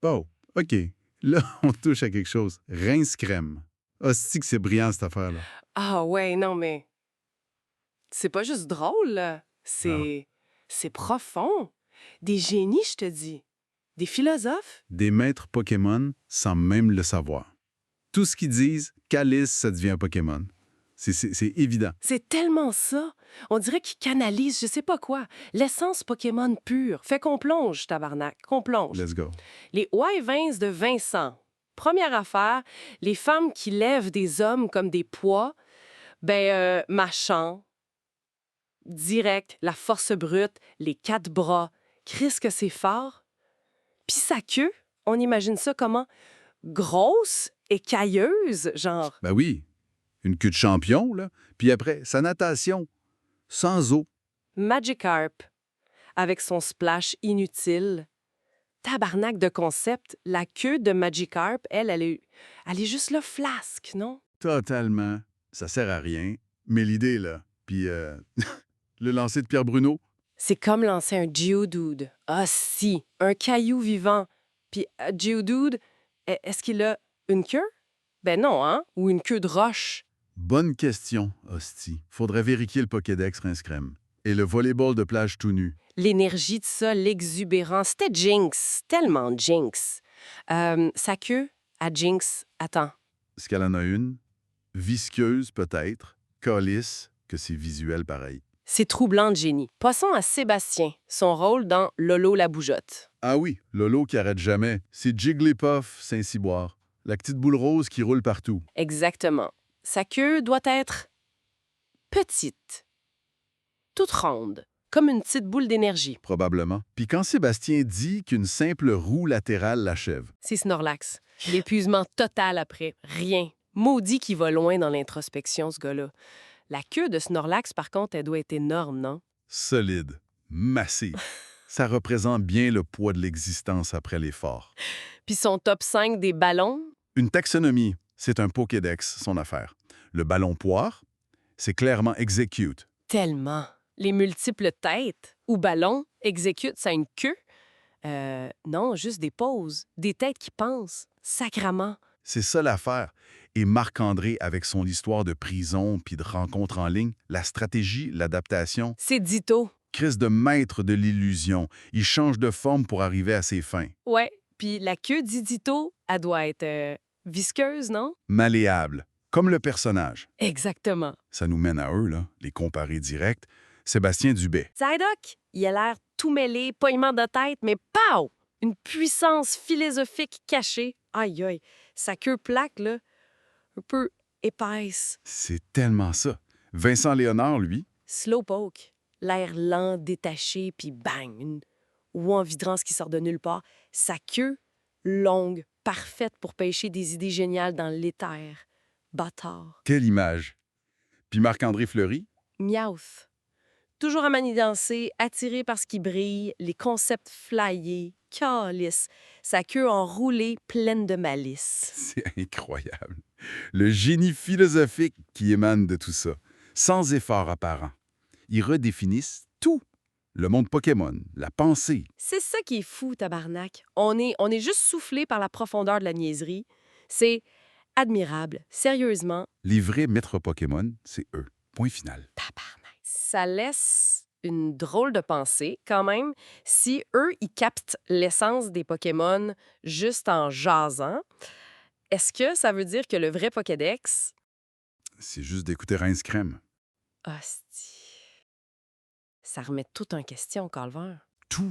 Bon, OK. Là, on touche à quelque chose. Rince-crème. Hostie que c'est brillant, cette affaire-là. Ah ouais, non, mais c'est pas juste drôle, là. Ah. C'est profond. Des génies, je te dis. Des philosophes. Des maîtres Pokémon sans même le savoir. Tout ce qu'ils disent, Calice, ça devient un Pokémon. C'est évident. C'est tellement ça. On dirait qu'ils canalisent je sais pas quoi. L'essence Pokémon pure. Fait qu'on plonge, tabarnak, qu'on plonge. Let's go. Les Wyverns de Vincent. Première affaire, les femmes qui lèvent des hommes comme des poids, Machan, direct, la force brute, les 4 bras. Chris que c'est fort. Puis sa queue, on imagine ça comment? Grosse et cailleuse, genre. Ben oui, une queue de champion, là. Puis après, sa natation, sans eau. Magikarp, avec son splash inutile. Tabarnak de concept, la queue de Magikarp, elle est juste là flasque, non? Totalement. Ça sert à rien. Mais l'idée, là. Puis le lancer de Pierre Bruno. C'est comme lancer un Geodude. Ah si, un caillou vivant. Puis Geodude, est-ce qu'il a une queue? Ben non, hein? Ou une queue de roche. Bonne question, hostie. Faudrait vérifier le Pokédex Rince-Crème. Et le volleyball de plage tout nu. L'énergie de ça, l'exubérance, c'était Jinx, tellement Jinx. Sa queue, à Jinx, attends. Est-ce qu'elle en a une? Visqueuse, peut-être. Calice, que c'est visuel pareil. C'est troublant de génie. Passons à Sébastien, son rôle dans Lolo la bougeotte. Ah oui, Lolo qui arrête jamais. C'est Jigglypuff, Saint-Cyboire. La petite boule rose qui roule partout. Exactement. Sa queue doit être petite, toute ronde, comme une petite boule d'énergie. Probablement. Puis quand Sébastien dit qu'une simple roue latérale l'achève. C'est Snorlax. L'épuisement total après. Rien. Maudit qui va loin dans l'introspection, ce gars-là. La queue de Snorlax, par contre, elle doit être énorme, non? Solide. Massif. Ça représente bien le poids de l'existence après l'effort. Puis son top 5 des ballons? Une taxonomie, c'est un Pokédex, son affaire. Le ballon poire, c'est clairement execute. Tellement. Les multiples têtes ou ballons exécutent ça une queue? Non, juste des poses, des têtes qui pensent. Sacrament. C'est ça l'affaire. Et Marc-André, avec son histoire de prison puis de rencontres en ligne, la stratégie, l'adaptation, C'est Ditto. crise de maître de l'illusion. Il change de forme pour arriver à ses fins. Ouais. Puis la queue d'Idito, elle doit être visqueuse, non? Malléable, comme le personnage. Exactement. Ça nous mène à eux, là, les comparer directs. Sébastien Dubé. Psyduck, il a l'air tout mêlé, poignement de tête, mais pow! Une puissance philosophique cachée. Aïe, aïe. Sa queue plaque, là, un peu épaisse. C'est tellement ça. Vincent Léonard, lui, Slowpoke, l'air lent, détaché, puis bang, une ou en vidrant qui sort de nulle part. Sa queue, longue, parfaite pour pêcher des idées géniales dans l'éther. Bâtard. quelle image. Puis Marc-André Fleury, Miaouth. Toujours à manigancer, attiré par ce qui brille, les concepts flyés, calice, sa queue enroulée, pleine de malice. c'est incroyable. Le génie philosophique qui émane de tout ça, sans effort apparent. Ils redéfinissent tout. Le monde Pokémon, la pensée. C'est ça qui est fou, tabarnak. On est juste soufflé par la profondeur de la niaiserie. C'est admirable, sérieusement. Les vrais maîtres Pokémon, c'est eux. Point final. Tabarnak. Ça laisse une drôle de pensée, quand même. Si eux, ils captent l'essence des Pokémon juste en jasant, est-ce que ça veut dire que le vrai Pokédex... C'est juste d'écouter Rince Crème. Hostie. Ça remet tout en question, Calvaire. Tout.